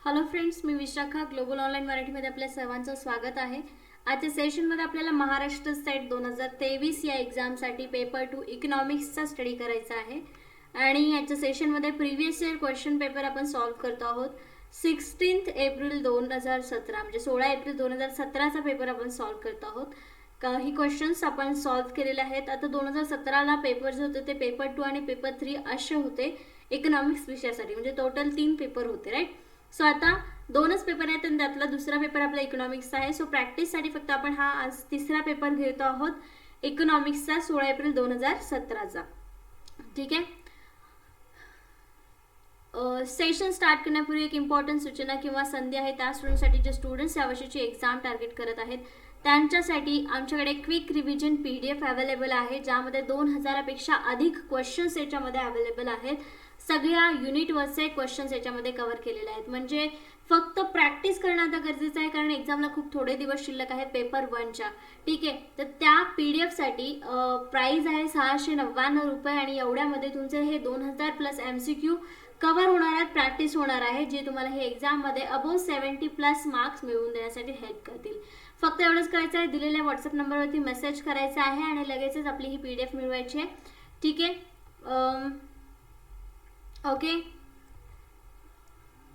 Hello friends, मी Vishakha global online मराठीमध्ये आपल्या सर्वांचं स्वागत आहे. आजच्या सेशनमध्ये आपल्याला महाराष्ट्र स्टेट 2023 या एक्झामसाठी पेपर 2 इकॉनॉमिक्सचा स्टडी करायचा आहे आणि याच्या सेशनमध्ये प्रिव्हियस इयर क्वेश्चन पेपर आपण सॉल्व्ह करतो आहोत. 16 एप्रिल 2017 म्हणजे 16 एप्रिल 2017चा पेपर आपण सॉल्व्ह करतो आहोत. काही क्वेश्चन्स आपण सॉल्व्ह केलेले आहेत. आता 2017ला पेपर जे होते ते पेपर 2 आणि पेपर 3 असे होते इकॉनॉमिक्स विषयासाठी, म्हणजे टोटल 3 पेपर होते, राईट. सो आता दोनच पेपर आहेत आणि त्यातला दुसरा पेपर आपला इकॉनॉमिक्सचा आहे. सो प्रॅक्टिससाठी फक्त आपण हा आज तिसरा पेपर घेतो आहोत इकॉनॉमिक्सचा 16 एप्रिल 2017चा. ठीक आहे. सेशन स्टार्ट करण्यापूर्वी एक इम्पॉर्टंट सूचना किंवा संधी आहे. त्या स्टुडंटसाठी जे स्टुडंट्स यावर्षीची एक्झाम टार्गेट करत आहेत त्यांच्यासाठी आमच्याकडे क्विक रिव्हिजन PDF अवेलेबल आहे, ज्यामध्ये 2000पेक्षा अधिक क्वेश्चन्स याच्यामध्ये अवेलेबल आहेत. सगळ्या युनिटवरचे क्वेश्चन्स याच्यामध्ये कव्हर केलेले आहेत. म्हणजे फक्त प्रॅक्टिस करणं आता गरजेचं आहे, कारण एक्झामला खूप थोडे दिवस शिल्लक आहेत पेपर 1च्या. ठीक आहे. तर त्या PDF साठी प्राइस आहे 699 रुपये आणि एवढ्यामध्ये तुमचे हे 2000 प्लस MCQ कव्हर होणार आहेत, प्रॅक्टिस होणार आहे, जे तुम्हाला हे एक्झाममध्ये अबोव 70+ मार्क्स मिळवून देण्यासाठी हेल्प करतील. फक्त एवढंच करायचं आहे, दिलेल्या व्हॉट्सअप नंबरवरती मेसेज करायचा आहे आणि लगेचच आपली ही PDF मिळवायची आहे. ठीक आहे. Okay,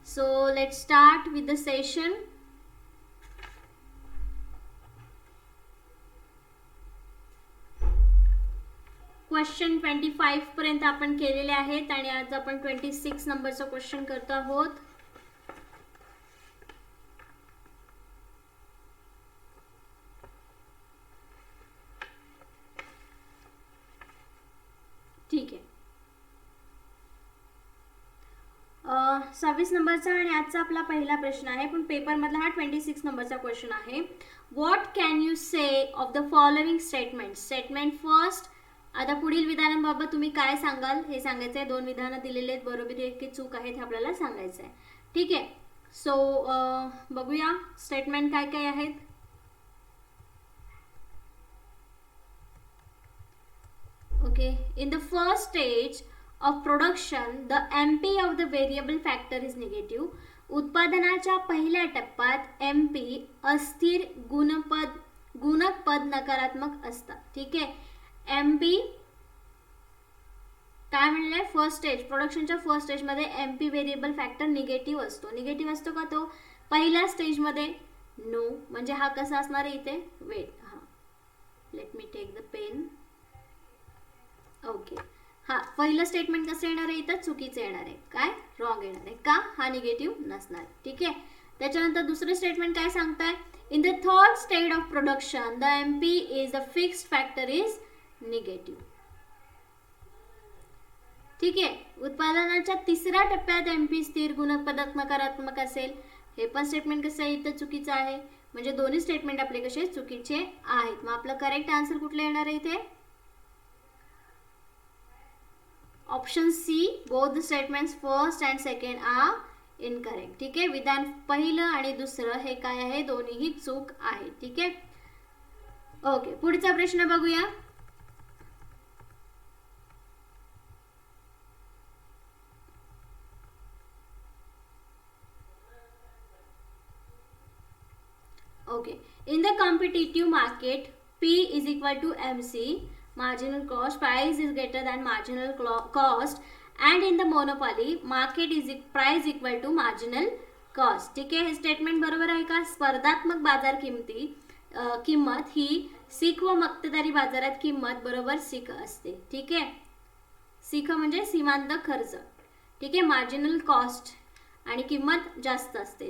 so let's start with the session. Question 25 पर्यंत आपण केलेले आहेत आणि आज आपण 26 नंबरचा क्वेश्चन करतो आहोत. ठीक आहे. 26 नंबरचा आणि आजचा आपला पहिला प्रश्न आहे, पण पेपर मधला हा 26 नंबरचा क्वेश्चन आहे. What can you say of the following statement. Statement first. आता पुढील विधानांबाबत तुम्ही काय सांगाल हे सांगायचं आहे. 2 विधानं दिलेले आहेत, बरोबर आहे की चूक आहे हे आपल्याला सांगायचं आहे. ठीक आहे. सो बघूया स्टेटमेंट काय काय आहेत. Okay. In the first stage of production the MP of the variable factor is negative. उत्पादनाच्या पहिल्या टप्प्यात MP अस्थिर गुणक पद नकारात्मक असतात. ठीक आहे. MP काय म्हणले, फर्स्ट स्टेज प्रोडक्शनच्या फर्स्ट स्टेज मध्ये MP व्हेरिएबल फॅक्टर निगेटिव्ह असतो. निगेटिव्ह असतो का तो पहिल्या स्टेज मध्ये? नो. म्हणजे हा कसा असणार आहे इथे, वेट, हा let me take the pen. Okay. हा पहिलं स्टेटमेंट कसं येणार आहे, इथं चुकीचं येणार आहे. काय, रॉंग येणार आहे का, हा निगेटिव्ह नसणार. ठीक आहे. त्याच्यानंतर दुसरं स्टेटमेंट काय सांगताय, in the third stage of production the MP is a fixed factor is negative. ठीक आहे. उत्पादनाच्या तिसऱ्या टप्प्यात MP स्थिर गुणक नकारात्मक असेल. हे पण स्टेटमेंट कसं आहे, इथं चुकीचं आहे. म्हणजे दोन्ही स्टेटमेंट आपले कसे चुकीचे आहेत. मग आपलं करेक्ट आन्सर कुठलं येणार आहे इथे, option C. Both the statements first and second are incorrect. ठीक आहे. विधान पहिलं आणि दुसरं हे काय आहे, दोन्हीही चूक आहे. ठीक आहे. ओके. पुढचा प्रश्न बघूया. Okay. In the competitive market P is equal to MC, marginal cost, price is greater than marginal cost, and in the monopoly market is price equal to marginal cost. ठीक आहे. हे स्टेटमेंट बरोबर आहे का. स्पर्धात्मक बाजार किंमत ही सीख व मक्तेदारी बाजारात किंमत बरोबर सीख असते. ठीक आहे. सीख म्हणजे सीमांत खर्च. ठीक आहे. मार्जिनल कॉस्ट आणि किंमत जास्त असते.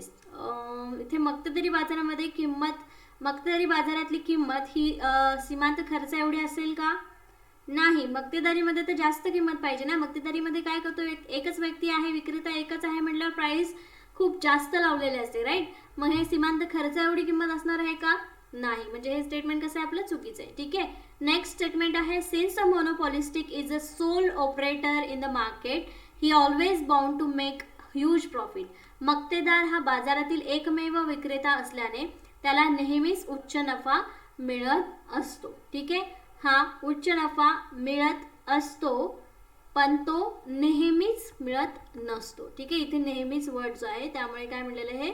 इथे मक्तेदारी बाजारामध्ये मक्तेदारी बाजारातली किंमत ही सीमांत खर्च एवढी असेल का, नाही. मक्तेदारीमध्ये तर जास्त किंमत पाहिजे ना. मक्तेदारीमध्ये काय करतो, एकच व्यक्ती आहे, विक्रेता एकच आहे म्हटल्यावर प्राइस खूप जास्त लावलेले असते, राईट. मग हे सीमांत खर्च एवढी किंमत असणार आहे का, नाही. म्हणजे हे स्टेटमेंट कसं आहे आपलं चुकीचं आहे. ठीक आहे. नेक्स्ट स्टेटमेंट आहे, since a monopolistic is a sole operator in the market he always bound to make huge profit. मक्तेदार हा बाजारातील एकमेव विक्रेता असल्याने त्याला नेहमीच उच्च नफा मिळत असतो. ठीक आहे. हा उच्च नफा मिळत असतो पण तो नेहमीच मिळत नसतो. ठीक आहे, इथे नेहमीच वर्ड जो आहे त्यामुळे काय म्हटलेलं हे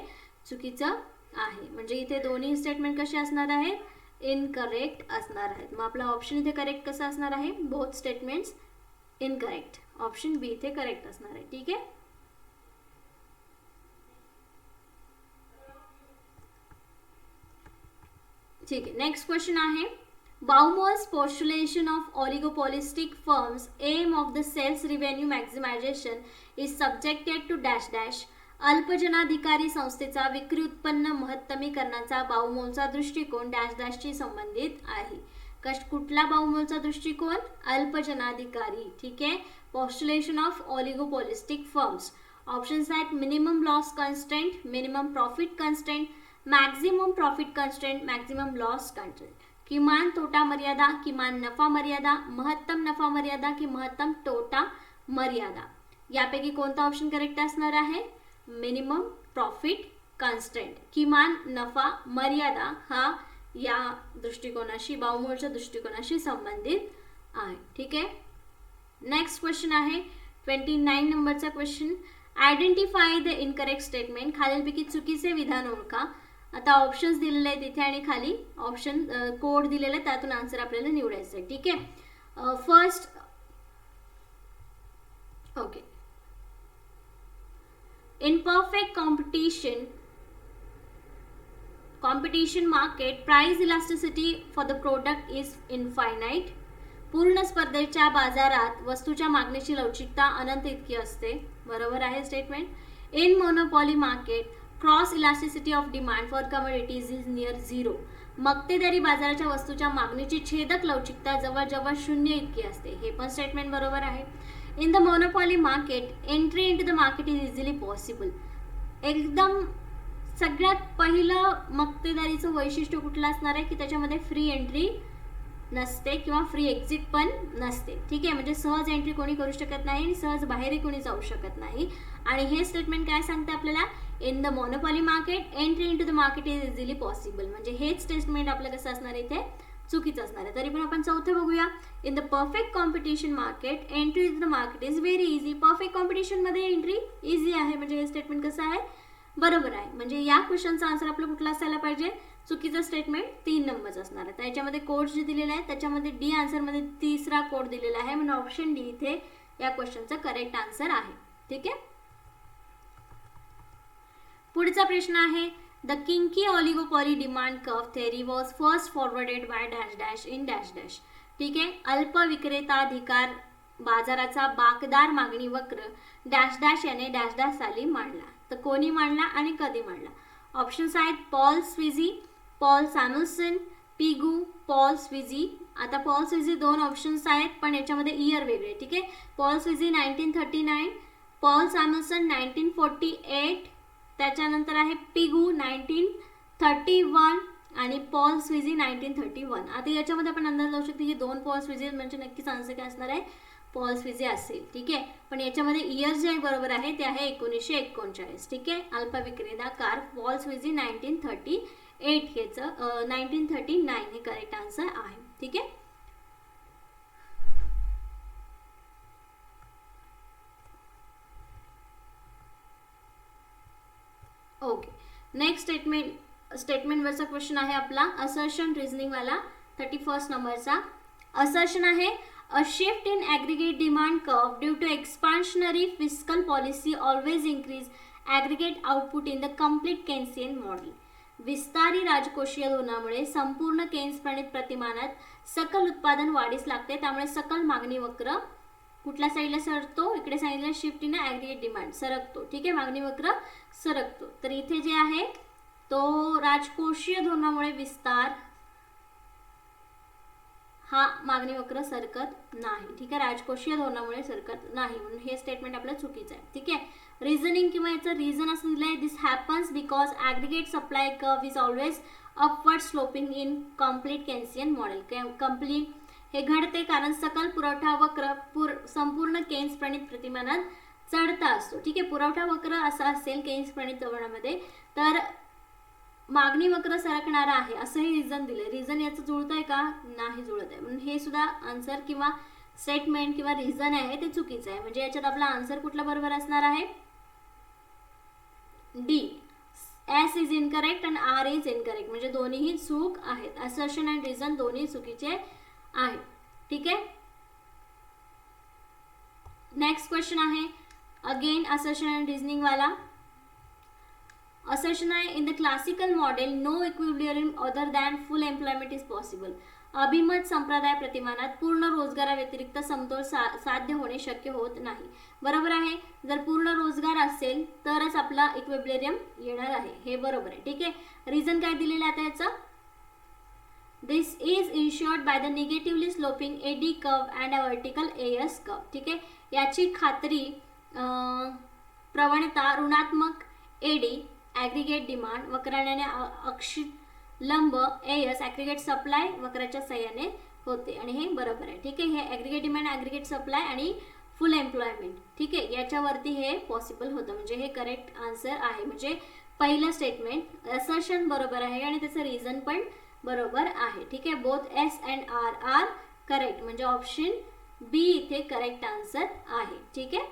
चुकीचं आहे. म्हणजे इथे दोन्ही स्टेटमेंट कसे असणार आहेत, इनकरेक्ट असणार आहेत. मग आपला ऑप्शन इथे करेक्ट कसा असणार आहे, both statements incorrect. Option B इथे करेक्ट असणार आहे. ठीक आहे, ठीक आहे. नेक्स्ट क्वेश्चन आहे, Baumol's postulation of oligopolistic firms aim of the sales revenue maximization is subjected to dash dash. अल्पजनाधिकारी संस्थेचा विक्री उत्पन्न महत्तमीकरणाचा बाउमोलचा दृष्टिकोन डॅश डॅशशी संबंधित आहे. कुठला बाउमोलचा दृष्टिकोन, अल्पजनाधिकारी. ठीक आहे, पॉस्ट्युलेशन ऑफ ऑलिगोपॉलिस्टिक फर्म्स. ऑप्शन्स आहेत minimum loss constraint, minimum profit constraint, maximum profit constraint, maximum loss constraint. किमान तोटा मर्यादा, किमान नफा मर्यादा, महत्तम नफा मर्यादा की महत्तम तोटा मर्यादा. यापैकी कोणता ऑप्शन करेक्ट असणार आहे, मिनिमम प्रॉफिट कन्स्ट्रेंट. किमान नफा मर्यादा हा या दृष्टिकोनाशी, बाउमोलच्या दृष्टिकोनाशी संबंधित आहे. ठीक आहे, नेक्स्ट क्वेश्चन आहे 29 नंबरचा question. Identify the incorrect statement. खालीलपैकी चुकीचे विधान ओळखा. आता ऑप्शन्स दिलेले आहेत इथे आणि खाली ऑप्शन कोड दिलेले आहेत, त्यातून आन्सर आपल्याला निवडायचं आहे. ठीक आहे, first, okay, in perfect competition market price elasticity for the product is infinite. पूर्ण स्पर्धेच्या बाजारात वस्तूच्या मागणीची लवचिकता अनंत इतकी असते. बरोबर आहे statement. In monopoly market cross elasticity of demand for commodities is near zero. मक्तेदारी बाजाराच्या वस्तूच्या मागणीची छेदक लवचिकता जवळजवळ शून्य इतकी असते. हे पण स्टेटमेंट बरोबर आहे. In the monopoly market entry in to the market is easily possible. एकदम सगळ्यात पहिलं मक्तेदारीचं वैशिष्ट्य कुठलं असणार आहे की त्याच्यामध्ये फ्री एंट्री नसते किंवा फ्री एक्झिट पण नसते. ठीक आहे, म्हणजे सहज एंट्री कोणी करू शकत नाही आणि सहज बाहेरही कोणी जाऊ शकत नाही. आणि हे स्टेटमेंट काय सांगते आपल्याला, in the monopoly market entry in to the market is easily possible. म्हणजे हेच स्टेटमेंट आपलं कसं असणार आहे, इथे चुकीचं असणार आहे. तरी पण आपण चौथे बघूया. In the perfect competition market entry in the market is very easy. Perfect कॉम्पिटिशनमध्ये एंट्री इझी आहे, म्हणजे हे स्टेटमेंट कसं आहे, बरोबर आहे. म्हणजे या क्वेश्चनचा आन्सर आपलं कुठला असायला पाहिजे, चुकीचं स्टेटमेंट 3 नंबरचं असणार आहे. त्याच्यामध्ये कोड जे दिलेला आहे त्याच्यामध्ये डी आन्सरमध्ये तिसरा कोड दिलेला आहे, म्हणून ऑप्शन डी इथे या क्वेश्चनचा करेक्ट आन्सर आहे. ठीक आहे, पुढचा प्रश्न आहे, the kinky oligopoly demand curve theory was first forwarded by dash dash in dash dash. ठीक आहे, अल्प विक्रेताधिकार बाजाराचा बाकदार मागणी वक्र डॅश डॅश याने डॅश डॅश साली मांडला. तर कोणी मांडला आणि कधी मांडला. ऑप्शन्स आहेत पॉल स्विझी, पॉल सॅम्युएल्सन, पिगू, पॉल स्विझी. आता पॉल स्विझी 2 ऑप्शन्स आहेत पण याच्यामध्ये इयर वेगळे. ठीक आहे, पॉल स्विझी 1939, पॉल सॅम्युएल्सन 1948, त्याच्यानंतर आहे पिगू 1931 आणि पॉल स्विझी 1931. आता याच्यामध्ये आपण अंदाज लावू शकतो की 2 पॉल स्विझी म्हणजे नक्कीच आन्सर काय असणार आहे, पॉल स्विझी असेल. ठीक आहे, पण याच्यामध्ये इयर जे आहे बरोबर आहे ते आहे 1939. ठीक आहे, अल्प विक्रेताकार पॉल स्विझी 1938 हेचं 1939 हे करेक्ट आन्सर आहे. ठीक आहे, ओके. नेक्स्ट स्टेटमेंटवरचा क्वेश्चन आहे आपला असर्शन रिझनिंग वाला 31 नंबरचा. असर्शन आहे, a shift in aggregate demand curve due to expansionary fiscal policy always increase aggregate output in the complete Keynesian model. विस्तारी राजकोषीय धोरणामुळे संपूर्ण केन्स प्रणित प्रतिमानात सकल उत्पादन वाढीस लागते. त्यामुळे सकल मागणी वक्र कुठल्या साईडला सरकतो, इकडे सांगितलं शिफ्ट इन ॲग्रिगेट डिमांड सरकतो. ठीक आहे, मागणी वक्र सरकतो. तर इथे जे आहे तो राजकोषीय धोरणामुळे विस्तार हा मागणी वक्र सरकत नाही. ठीक आहे, राजकोषीय धोरणामुळे सरकत नाही, म्हणून हे स्टेटमेंट आपलं चुकीचं आहे. ठीक आहे, रिझनिंग किंवा याचं रिझन असं दिलं आहे, this happens because aggregate supply curve is always upward sloping in complete Keynesian model. Complete हे घडते कारण सकल पुरवठा वक्र संपूर्ण केन्स प्रणित प्रतिमानात चढता असतो. ठीक आहे, पुरवठा वक्र असा असेल केन्स प्रणित धोरणामध्ये तर मागणी वक्र सरकणारा आहे असंही रिझन दिलंय. रिझन याचं जुळतंय का, नाही जुळत आहे, म्हणून हे सुद्धा आन्सर किंवा स्टेटमेंट किंवा रिझन आहे ते चुकीचं आहे. म्हणजे याच्यात आपला आन्सर कुठला बरोबर असणार आहे? डी. एस इज इनकरेक्ट आणि आर इज इनकरेक्ट, म्हणजे दोन्हीही चूक आहेत. असर्शन अँड रिझन दोन्ही चुकीचे आहेत. ठीक आहे. नेक्स्ट क्वेश्चन आहे अगेन असर्शन अँड रिझनिंग वाला. असर्शन आहे in the classical model no equilibrium other than full employment is possible. अभिमत संप्रदाय प्रतिमानात पूर्ण रोजगाराव्यतिरिक्त समतोल साध्य होणे शक्य होत नाही. बरोबर आहे. जर पूर्ण रोजगार असेल तरच आपला इक्विलिब्रियम येणार आहे, हे बरोबर आहे. ठीक आहे. रिझन काय दिलेलं आहे याचं? This is insured by the negatively sloping AD curve and a vertical AS curve. ठीक आहे. याची खात्री प्रवणता ऋणात्मक एडी ॲग्रिगेट डिमांड वक्राने अक्षित लंब एएस ॲग्रिगेट सप्लाय वक्राच्या सहाय्याने होते आणि हे बरोबर आहे. ठीक आहे. हे ॲग्रिगेट डिमांड ॲग्रिगेट सप्लाय आणि फुल एम्प्लॉयमेंट, ठीक आहे, याच्यावरती हे पॉसिबल होतं. म्हणजे हे करेक्ट आन्सर आहे. म्हणजे पहिलं स्टेटमेंट असर्शन बरोबर आहे आणि त्याचं रिझन पण बरोबर आहे. ठीक आहे. Both S and R are correct, म्हणजे ऑप्शन बी इथे करेक्ट आन्सर आहे. ठीक आहे.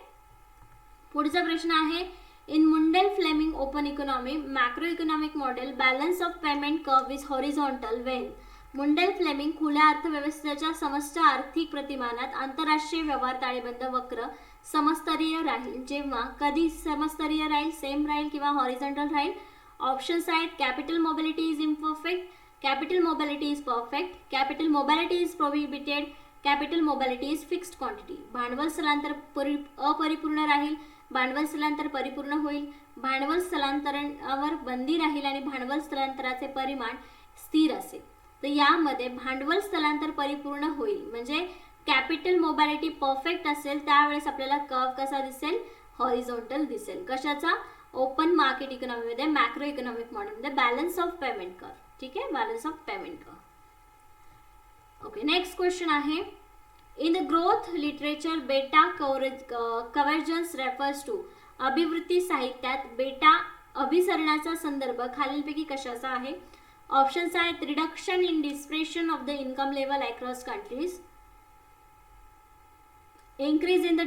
पुढचा प्रश्न आहे in Mundell Fleming open economy macro economic model balance of payment curve is horizontal when. Mundell Fleming खुल्या अर्थव्यवस्थेच्या समस्त आर्थिक प्रतिमानात आंतरराष्ट्रीय व्यवहार ताळेबंद वक्र समस्तरीय राहील. जेव्हा कधी समस्तरीय राहील, सेम राहील किंवा हॉरिझॉन्टल राहील. ऑप्शन्स आहेत capital mobility is imperfect, capital mobility is perfect, capital mobility is prohibited, capital mobility is fixed quantity. भांडवल स्थलांतर अपरिपूर्ण राहील, भांडवल स्थलांतर परिपूर्ण होईल, भांडवल स्थलांतरणावर बंदी राहील आणि भांडवल स्थलांतराचे परिमाण स्थिर असेल. तर यामध्ये भांडवल स्थलांतर परिपूर्ण होईल, म्हणजे कॅपिटल मोबिलिटी परफेक्ट असेल त्यावेळेस आपल्याला कर्व कसा दिसेल? हॉरिझॉन्टल दिसेल. कशाचा? ओपन मार्केट इकॉनॉमीमध्ये, मॅक्रो इकॉनॉमिक मॉडेलमध्ये बॅलन्स ऑफ पेमेंट कर्व. ठीक आहे. Balance of payment curve. Okay. Next question आहे इन द ग्रोथ लिटरेचर बेटा कव्हर्जन्स रेफर्स टू. अभिवृत्ती साहित्यात बेटा अभिसरणाचा संदर्भ खालीलपैकी कशाचा आहे? ऑप्शन्स आहेत reduction in depression of the income level across countries, increase in the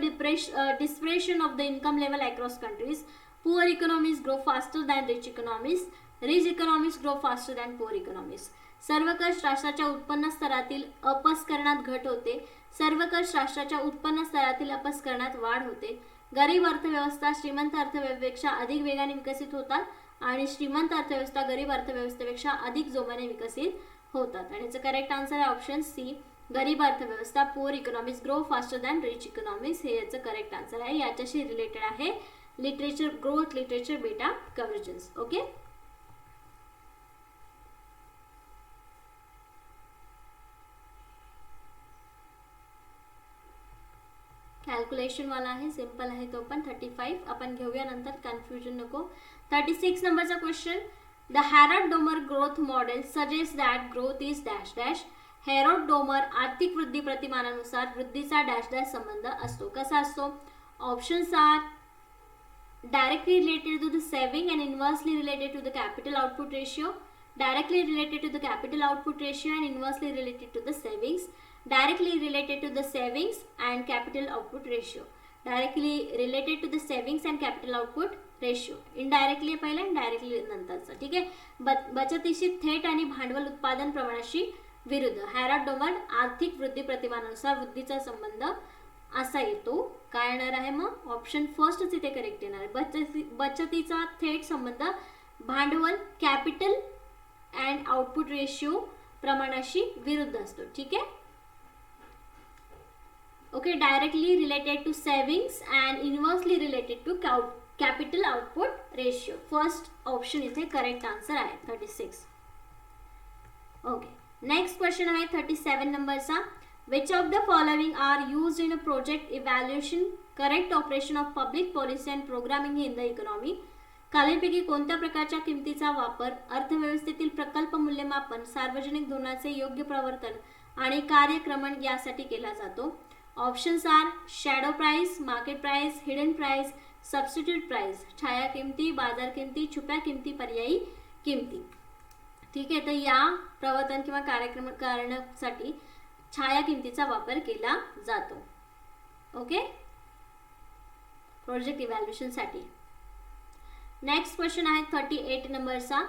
dispersion of the income level across countries, poor economies grow faster than rich economies grow faster than poor economies. सर्वकष राष्ट्राच्या उत्पन्न स्तरातील अपस्करणात घट होते, सर्वकष राष्ट्राच्या उत्पन्न स्तरातील अपस्करणात वाढ होते. गरीब अर्थव्यवस्था श्रीमंत अर्थव्यवस्थेपेक्षा अधिक वेगाने विकसित होतात आणि श्रीमंत अर्थव्यवस्था गरीब अर्थव्यवस्थेपेक्षा अधिक जोमाने विकसित होतात. आणि याचं करेक्ट आन्सर आहे ऑप्शन सी, गरीब अर्थव्यवस्था. Poor economies grow faster than rich economies, हे याचं करेक्ट आन्सर आहे. याच्याशी रिलेटेड आहे लिटरेचर ग्रोथ लिटरेचर बेटा कव्हर्जन्स. ओके. कॅल्क्युलेशन वाला आहे, सिंपल आहे तो पण. 35 आपण घेऊया नंतर, कन्फ्युजन नको. 36 नंबरचा question. The Harrod Domar growth model suggest that growth is dash dash. Harrod Domar आर्थिक वृद्धी प्रतिमानानुसार वृद्धीचा डॅश डॅश संबंध असतो. कसा असतो? Options are directly related to the saving and inversely related to the capital output ratio, directly related to the capital output ratio and inversely related to the savings, directly related to the savings and capital output ratio, directly related to the savings and capital output ratio, indirectly पहिला आणि directly नंतरचा. ठीक आहे. बचतीशी थेट आणि भांडवल उत्पादन प्रमाणाशी विरुद्ध. हॅरॉड डोमर आर्थिक वृद्धी प्रतिमानानुसार वृद्धीचा संबंध असा येतो. काय येणार आहे मग? ऑप्शन फर्स्टच इथे करेक्ट येणार आहे. बचतीचा थेट संबंध भांडवल कॅपिटल अँड आउटपुट रेशिओ प्रमाणाशी विरुद्ध असतो. ठीक आहे. Okay. Directly related to savings and inversely related to capital output ratio. First option इथे करेक्ट आन्सर आहे 36. ओके. नेक्स्ट क्वेश्चन आहे 37 नंबरचा. Which of the following are used in a project evaluation correct operation of public policy and programming in the economy. खालीलपैकी कोणत्या प्रकारच्या किमतीचा वापर अर्थव्यवस्थेतील प्रकल्प मूल्यमापन, सार्वजनिक धोरणाचे योग्य प्रवर्तन आणि कार्यक्रमण यासाठी केला जातो? Options are shadow price, market price, hidden price, substitute price. छाया किमती, बाजार किमती, छुप्या किमती, पर्यायी किमती. ठीक आहे. तर या प्रवर्तन किंवा कार्यक्रम करण्यासाठी छाया किमतीचा वापर केला जातो. ओके, प्रोजेक्ट इव्हॅल्युएशनसाठी. नेक्स्ट क्वेश्चन आहे 38 नंबरचा.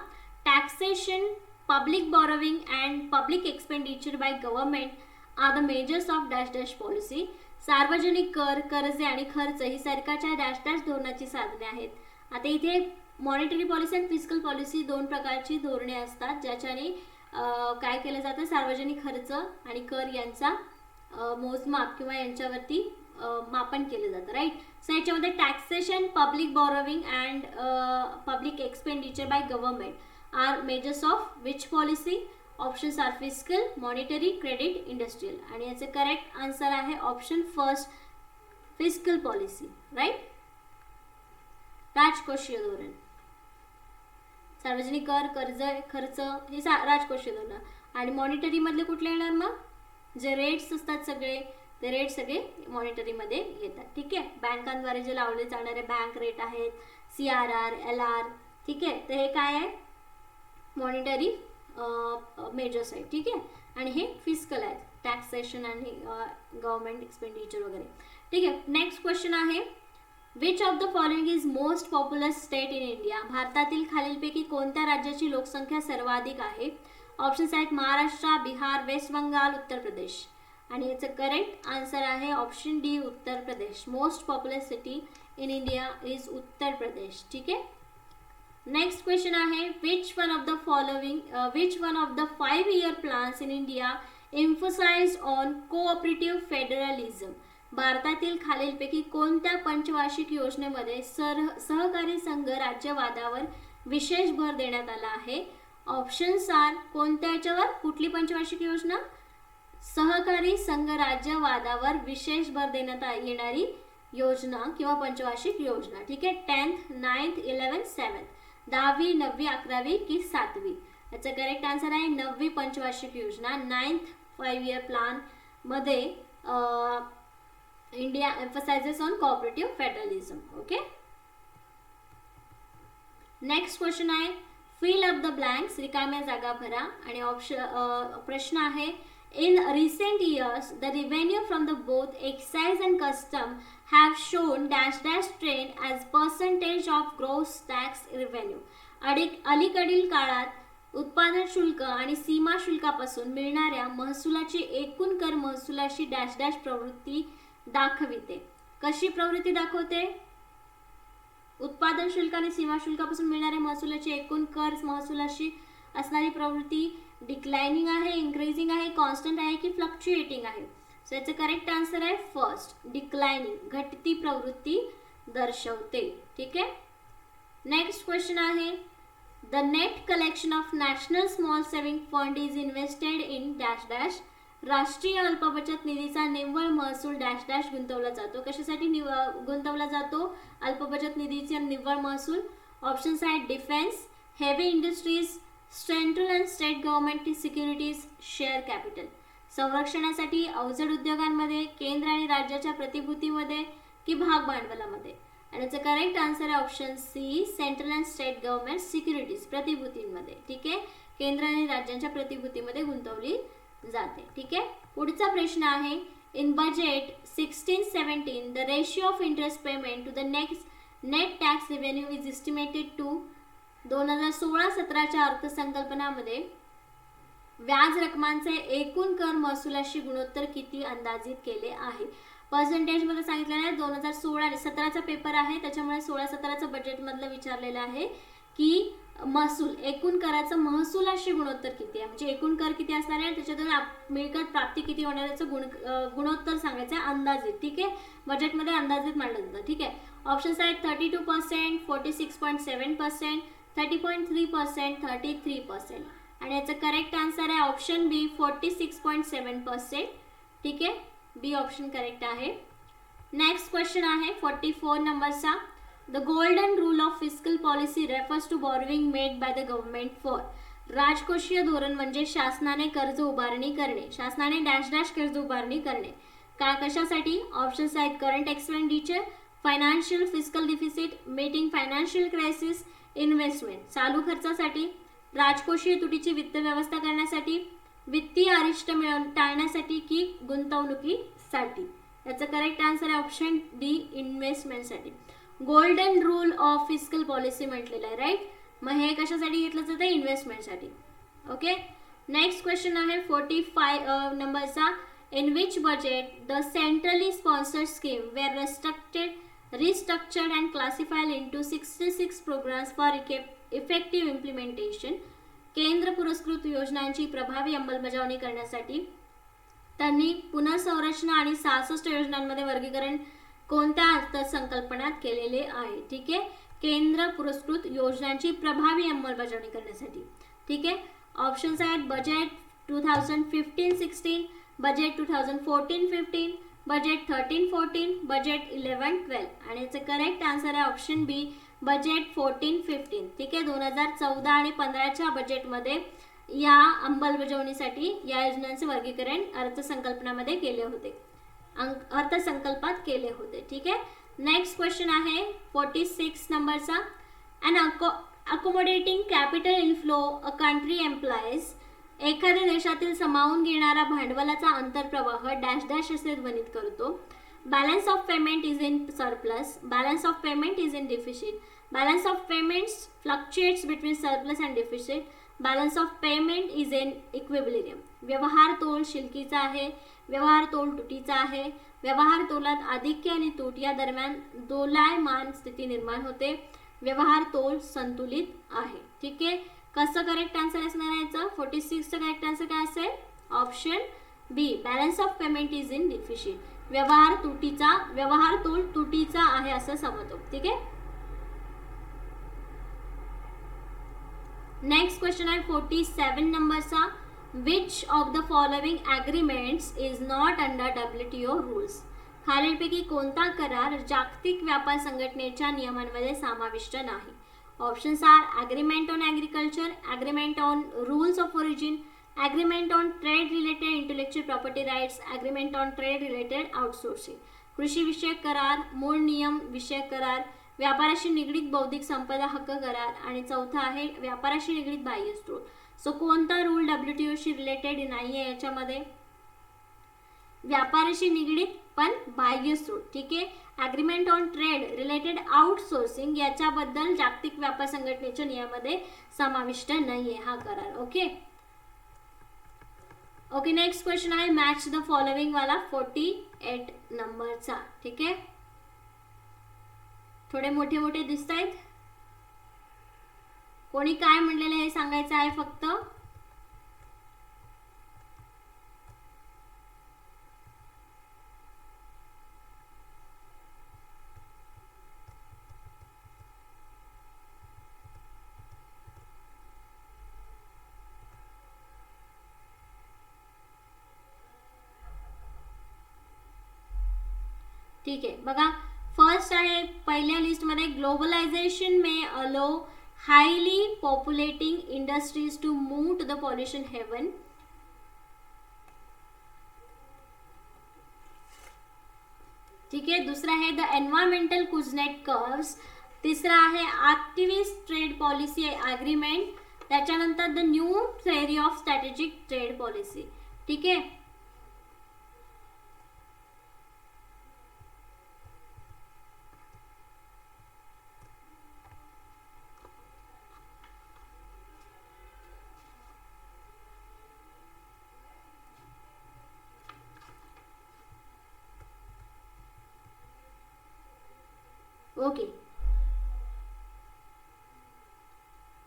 Taxation, public borrowing and public expenditure by government are the measures of dash dash policy. सार्वजनिक कर, कर्जे आणि खर्च ही सरकारच्या डॅश डॅश धोरणाची साधने आहेत. आता इथे मॉनिटरी पॉलिसी आणि फिस्कल पॉलिसी दोन प्रकारची धोरणे असतात ज्याच्याने काय केलं जातं, सार्वजनिक खर्च आणि कर यांचा मोजमाप किंवा यांच्यावरती मापन केलं जातं. राईट. सो याच्यामध्ये taxation, public borrowing and public expenditure by government are measures of which policy. Options are fiscal, monetary, credit, industrial. आणि याचे करेक्ट आन्सर आहे option first, fiscal policy. Right. राजकोषीय धोरण, सार्वजनिक कर, कर्ज, खर्च हे राजकोषीय धोरण. आणि मॉनिटरी मधले कुठले येणार मग, जे रेट्स असतात सगळे ते रेट सगळे मॉनिटरीमध्ये येतात. ठीक आहे. बँकांद्वारे जे लावले जाणारे बँक रेट आहेत, CRR, LR. ठीक आहे. तर हे काय आहे, मॉनिटरी मेजर्स आहेत. ठीक आहे. आणि हे फिस्कल आहेत, टॅक्सेशन आणि गव्हर्नमेंट एक्सपेंडिचर वगैरे. ठीक आहे. नेक्स्ट क्वेश्चन आहे, which of the following is most populous state in India. भारतातील खालीलपैकी कोणत्या राज्याची लोकसंख्या सर्वाधिक आहे. ऑप्शन्स आहेत महाराष्ट्र, बिहार, वेस्ट बंगाल, उत्तर प्रदेश. आणि याचं करेक्ट आन्सर आहे option D, Uttar Pradesh. Most popular city in India is Uttar Pradesh. ठीक आहे. नेक्स्ट क्वेश्चन आहे, which one of the following, which one of the 5-year plans in India emphasised on cooperative federalism. भारतातील खालीलपैकी कोणत्या पंचवार्षिक योजनेमध्ये सहकारी संघ राज्यवादावर विशेष भर देण्यात आला आहे. ऑप्शन्स आर, कोणत्या याच्यावर, कुठली पंचवार्षिक योजना, सहकारी संघ राज्यवादावर विशेष भर देण्यात येणारी योजना किंवा पंचवार्षिक योजना. ठीक आहे. 10th, 9th, 11th, 7th, 10वी, 9वी, 11वी की 7वी. याचा करेक्ट आन्सर आहे 9वी पंचवार्षिक योजना. 9th 5-year प्लान मध्ये India emphasises on cooperative federalism. Okay. Next question आहे, फिल अप द ब्लँक्स, रिकाम्या जागा भरा. आणि प्रश्न आहे, in recent years the revenue from the both excise and custom have shown dash dash trend as percentage of gross tax revenue. अलीकडील काळात उत्पादन शुल्क आणि सीमा शुल्कापासून मिळणाऱ्या महसुलाची एकूण कर महसुलाशी डॅश डॅश प्रवृत्ती दाखविते. कशी प्रवृत्ती दाखवते, उत्पादन शुल्क आणि सीमा शुल्कापासून मिळणाऱ्या महसुलाची एकूण कर महसुलाशी असणारी प्रवृत्ती डिक्लाइनिंग आहे, इन्क्रीजिंग आहे, कॉन्स्टंट आहे की फ्लक्च्युएटिंग आहे. सो याचं करेक्ट आन्सर आहे फर्स्ट, डिक्लाइनिंग, घटती प्रवृत्ती दर्शवते. ठीक आहे. नेक्स्ट क्वेश्चन आहे, the net collection of national small saving fund is invested in dash dash. राष्ट्रीय अल्पबचत निधीचा निव्वळ महसूल डॅश डॅश गुंतवला जातो. कशासाठी गुंतवला जातो अल्पबचत निधीचा निव्वळ महसूल. ऑप्शन्स आहेत defence, heavy industries, central and state government securities, share capital. संरक्षणासाठी, अवजड उद्योगांमध्ये, केंद्र आणि राज्याच्या प्रतिभूतीमध्ये की भाग भांडवलामध्ये. आणि याचं करेक्ट आन्सर आहे option C, central and state government securities, प्रतिभूतींमध्ये. ठीक आहे. केंद्र आणि राज्यांच्या प्रतिभूतीमध्ये गुंतवली जाते. ठीक आहे. पुढचा प्रश्न आहे, in budget 16-17 the ratio of interest payment to the net tax revenue is estimated to. 2016-17च्या अर्थसंकल्पनामध्ये व्याज रकमांचे एकूण कर महसुलाशी गुणोत्तर किती अंदाजित केले आहे. पर्सेंटेज मध्ये सांगितलेलं आहे. 2016-17चा पेपर आहे त्याच्यामुळे 16-17चं बजेट मधलं विचारलेलं आहे की महसूल, एकूण कराचं महसुलाशी गुणोत्तर किती आहे, म्हणजे एकूण कर किती असणार आहे त्याच्यातून मिळकत प्राप्ती किती होणार याचं गुणोत्तर सांगायचं आहे अंदाजित. ठीक आहे. बजेटमध्ये अंदाजित मांडलं जातं. ठीक आहे. ऑप्शन्स आहेत 32%, 46.7%, 30.3%, 33%. आणि याचं करेक्ट आन्सर आहे ऑप्शन बी, 46.7%. ठीक आहे. बी ऑप्शन करेक्ट आहे. नेक्स्ट क्वेश्चन आहे 44 नंबरचा, the golden rule of fiscal policy refers to borrowing made by the government for. राजकोषीय धोरण म्हणजे शासनाने कर्ज उभारणी करणे, शासनाने डॅश डॅश कर्ज उभारणी करणे. कशासाठी. ऑप्शन्स आहेत current expenditure, financial fiscal deficit, meeting financial crisis, investment. चालू खर्चासाठी, राजकोषीय तुटीची वित्त व्यवस्था करण्यासाठी, वित्तीय अरिष्ट टाळण्यासाठी की गुंतवणुकीसाठी? याचा करेक्ट आन्सर आहे ऑप्शन डी, इन्व्हेस्टमेंटसाठी. Golden rule of fiscal policy म्हटलेलं आहे, राईट. मग हे कशासाठी घेतलं जातं? इन्व्हेस्टमेंटसाठी. ओके. नेक्स्ट क्वेश्चन आहे 45 नंबरचा. In which budget the centrally sponsored scheme were restructured and classified into 66 programs for effective implementation. केंद्र पुरस्कृत योजनांची प्रभावी अंमलबजावणी करण्यासाठी त्यांनी पुनर्संरचना आणि 66 योजनांमध्ये वर्गीकरण कोणत्या अर्थसंकल्पनात केलेले आहे? ठीक आहे. केंद्र पुरस्कृत योजनांची प्रभावी अंमलबजावणी करण्यासाठी. ठीक आहे. ऑप्शन्स आहेत बजेट 2015-16, बजेट 2014-15, बजेट 13-14, बजेट 11-12. आणि याचं करेक्ट आन्सर आहे ऑप्शन बी, बजेट 14-15. ठीक आहे. 2014 आणि 15च्या बजेटमध्ये या अंमलबजावणीसाठी या योजनांचे वर्गीकरण अर्थसंकल्पनामध्ये केले होते, अर्थसंकल्पात केले होते. ठीक आहे. नेक्स्ट क्वेश्चन आहे 46 नंबरचा. अन accommodating capital inflow a country employs. एखाद्या देशातील सामावून घेणारा भांडवलाचा अंतर्प्रवाह डॅश डॅश असे ध्वनित करतो. Balance of payment is in surplus, balance of payment is in deficit, balance of payments fluctuates between surplus and deficit, balance of payment is in equilibrium. व्यवहार तोल शिल्कीचा आहे, व्यवहार तोल तुटीचा आहे. व्यवहार तोलात आधिक्य आणि तूट या दरम्यान दोलायमान स्थिती निर्माण होते. व्यवहार तोल संतुलित आहे. ठीक आहे. कसं करेक्ट आन्सर असणार आहे याचं? 46चं करेक्ट आन्सर काय असेल? Option B, balance of payment is in deficit. व्यवहार तोल तुटीचा आहे असं समजतो. ठीक आहे. नेक्स्ट क्वेश्चन आहे 47 नंबरचा. Which of the following agreements is not under WTO rules. खालीलपैकी कोणता करार जागतिक व्यापार संघटनेच्या नियमांमध्ये समाविष्ट नाही? Options are agreement on agriculture, agreement on rules of origin, agreement on trade related intellectual property rights, agreement on trade related outsourcing. कृषी विषयक करार, मूळ नियम विषयक करार, व्यापाराशी निगडीत बौद्धिक संपदा हक्क करार आणि चौथा आहे व्यापाराशी निगडीत बाह्य स्रोत. सो कोणता रूल WTOशी रिलेटेड नाही आहे याच्यामध्ये? व्यापाराशी निगडीत पण बाह्य स्रोत. ठीक आहे. Agreement on trade related outsourcing याच्याबद्दल जागतिक व्यापार संघटनेच्या नियमामध्ये समाविष्ट नाहीये हा करार. ओके. ओके. नेक्स्ट क्वेश्चन आहे मॅच द फॉलोइंग वाला 48 नंबरचा. ठीक आहे. थोडे मोठे मोठे दिसत आहेत. कोणी काय म्हणलेलं हे सांगायचं आहे फक्त. ठीक आहे. बघा फर्स्ट आहे पहिल्या लिस्टमध्ये globalisation may allow highly populating industries to move to the pollution haven. ठीक आहे. दुसरा आहे द एन्व्हायरमेंटल कुझनेट कर्व्स. तिसरा आहे ॲक्टिव्हिस्ट ट्रेड पॉलिसी ॲग्रीमेंट. त्याच्यानंतर the new theory of strategic trade policy. ठीक आहे. ओके.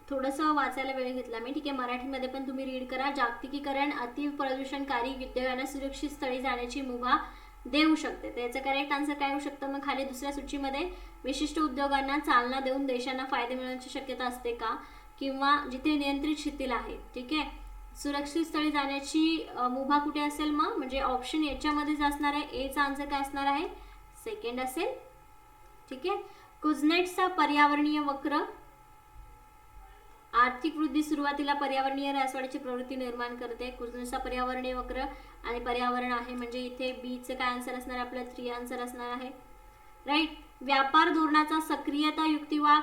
थोडंसं वाचायला वेळ घेतला मी. ठीक आहे. मराठीमध्ये पण तुम्ही रीड करा. जागतिकीकरण अति प्रदूषणकारी उद्योगांना सुरक्षित स्थळी जाण्याची मुभा देऊ शकते. तर याचं करेक्ट आन्सर काय होऊ शकतं? मग खाली दुसऱ्या सूचीमध्ये विशिष्ट उद्योगांना चालना देऊन देशांना फायदे मिळवण्याची शक्यता असते का? किंवा जिथे नियंत्रित शिथिल आहे. ठीक आहे. सुरक्षित स्थळी जाण्याची मुभा कुठे असेल मग? म्हणजे ऑप्शन याच्यामध्येच असणार आहे. एचा आन्सर काय असणार आहे? सेकंड असेल. ठीक आहे. कुझनेट्सचा पर्यावरणीय वक्र. आर्थिक वृद्धी सुरुवातीला पर्यावरणीय ऱ्हासवाढीची प्रवृत्ती निर्माण करते. कुझनेट्सचा पर्यावरणीय वक्र आणि पर्यावरण आहे म्हणजे इथे बीचं काय आन्सर असणार आहे? आपला 3 आन्सर असणार आहे. राईट. व्यापार धोरणाचा सक्रियता युक्तिवाद.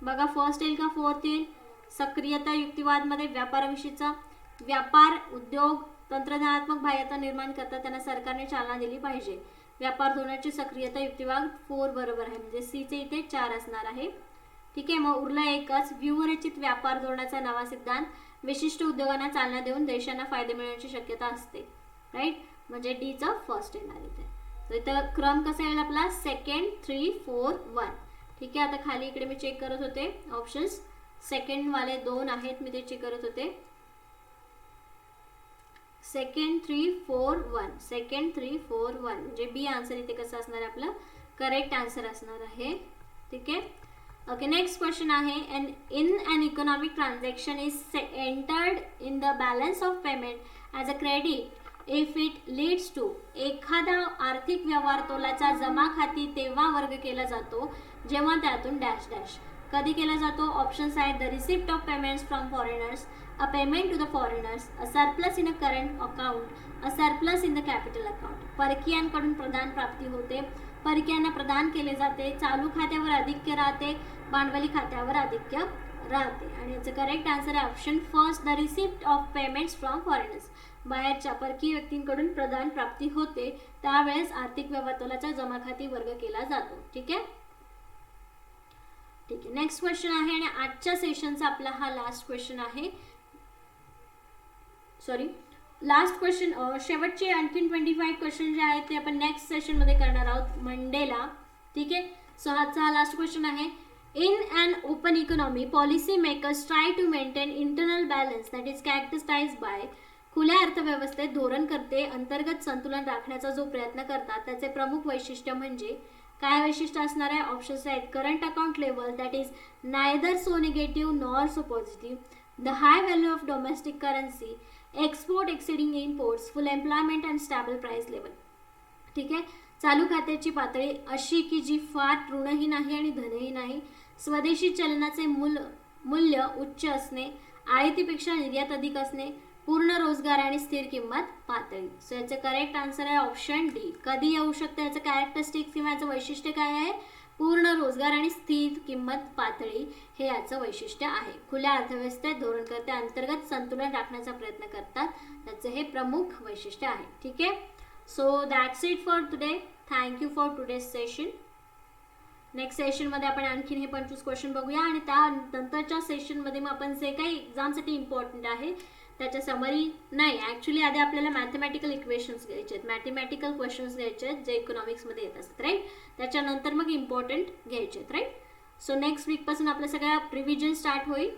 बघा फर्स्ट येईल का फोर्थ येईल? सक्रियता युक्तिवादमध्ये व्यापाराविषयीचा व्यापार उद्योग तंत्रज्ञानात्मक बाह्यता निर्माण करतात त्यांना सरकारने चालना दिली पाहिजे. व्यापार धोरणाची सक्रियता युक्तिवाद 4 बरोबर आहे, म्हणजे सी चे इथे 4 असणार आहे. ठीक आहे, मग उरला एकच. व्यूहरचित व्यापार धोरणाचा नवा सिद्धांत विशिष्ट उद्योगांना चालना देऊन देशांना फायदे मिळण्याची शक्यता असते. राईट, म्हणजे डी चं फर्स्ट येणार इथे. तर इथं क्रम कसा येईल आपला 2nd 3 4 1. ठीक आहे, आता खाली इकडे मी चेक करत होते ऑप्शन्स, सेकंड वाले 2 आहेत मी ते चेक करत होते. 2nd 3 4 1, 2nd 3 4 1 म्हणजे बी आन्सर इथे कसं असणार आहे आपलं करेक्ट आन्सर असणार आहे. ठीक आहे, ओके. नेक्स्ट क्वेश्चन आहे, in an economic transaction is entered in the balance of payment as a credit if it leads to. एखादा आर्थिक व्यवहार तोलाचा जमा खाती तेव्हा वर्ग केला जातो जेव्हा त्यातून डॅश डॅश. कधी केला जातो? ऑप्शन्स आहेत the receipt of payments from foreigners, a payment to the foreigners, a surplus in a current account, a surplus in the capital account. परकीयांकडून प्रदान प्राप्ती होते, परकीयांना प्रदान केले जाते, चालू खात्यावर अधिक्य राहते, भांडवली खात्यावर अधिक्य राहते. आणि याचं करेक्ट आन्सर आहे option first the receipt of payments from foreigners. बाहेरच्या परकीय व्यक्तींकडून प्रदान प्राप्ती होते त्यावेळेस आर्थिक व्यवहाराचा जमा खाती वर्ग केला जातो. ठीक आहे, ठीक आहे. नेक्स्ट क्वेश्चन आहे आणि आजच्या सेशनचा आपला हा लास्ट क्वेश्चन आहे. सॉरी, लास्ट क्वेश्चन, शेवटचे आणखीन 25 क्वेश्चन जे आहेत ते आपण नेक्स्ट सेशनमध्ये करणार आहोत मंडेला. ठीक आहे, सो आजचा हा लास्ट क्वेश्चन आहे. In an open economy policy makers try to maintain internal balance that is characterized by. खुल्या अर्थव्यवस्थेत धोरणकर्ते अंतर्गत संतुलन राखण्याचा जो प्रयत्न करतात त्याचे प्रमुख वैशिष्ट्य म्हणजे काय वैशिष्ट्य असणार आहे? ऑप्शन्स आहेत current account level that is neither so negative nor so positive, the high value of domestic currency, export exceeding imports, full employment and stable price level. ठीक आहे, चालू खात्याची पातळी अशी की जी फार ऋणही नाही आणि धनही नाही, स्वदेशी चलनाचे मूल्य उच्च असणे, आयातीपेक्षा निर्यात अधिक असणे, पूर्ण रोजगार आणि स्थिर किंमत पातळी. सो याचं करेक्ट आन्सर आहे ऑप्शन डी. कधी येऊ शकतं याचं कॅरेक्टरिस्टिक्स किंवा याचं वैशिष्ट्य काय आहे? पूर्ण रोजगार आणि स्थिर किंमत पातळी हे याचं वैशिष्ट्य आहे. खुल्या अर्थव्यवस्थेत धोरणकर्ते अंतर्गत संतुलन राखण्याचा प्रयत्न करतात त्याचं हे प्रमुख वैशिष्ट्य आहे. ठीक आहे, so that's it for today. Thank you for today's session. Next सेशनमध्ये आपण आणखीन हे 25 क्वेश्चन बघूया आणि त्यानंतरच्या सेशनमध्ये मग आपण जे काही एक्झामसाठी इम्पॉर्टंट आहे त्याच्या समरी नाही, ॲक्च्युली आधी आपल्याला मॅथमॅटिकल इक्वेशन्स घ्यायचे आहेत, मॅथमॅटिकल क्वेश्चन्स घ्यायचे आहेत जे इकॉनॉमिक्समध्ये येत असतात. राईट, त्याच्यानंतर मग इम्पॉर्टंट घ्यायचे आहेत. राईट, सो नेक्स्ट वीकपासून आपलं सगळ्या रिव्हिजन स्टार्ट होईल.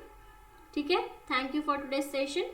ठीक आहे, थँक्यू फॉर टुडेज सेशन.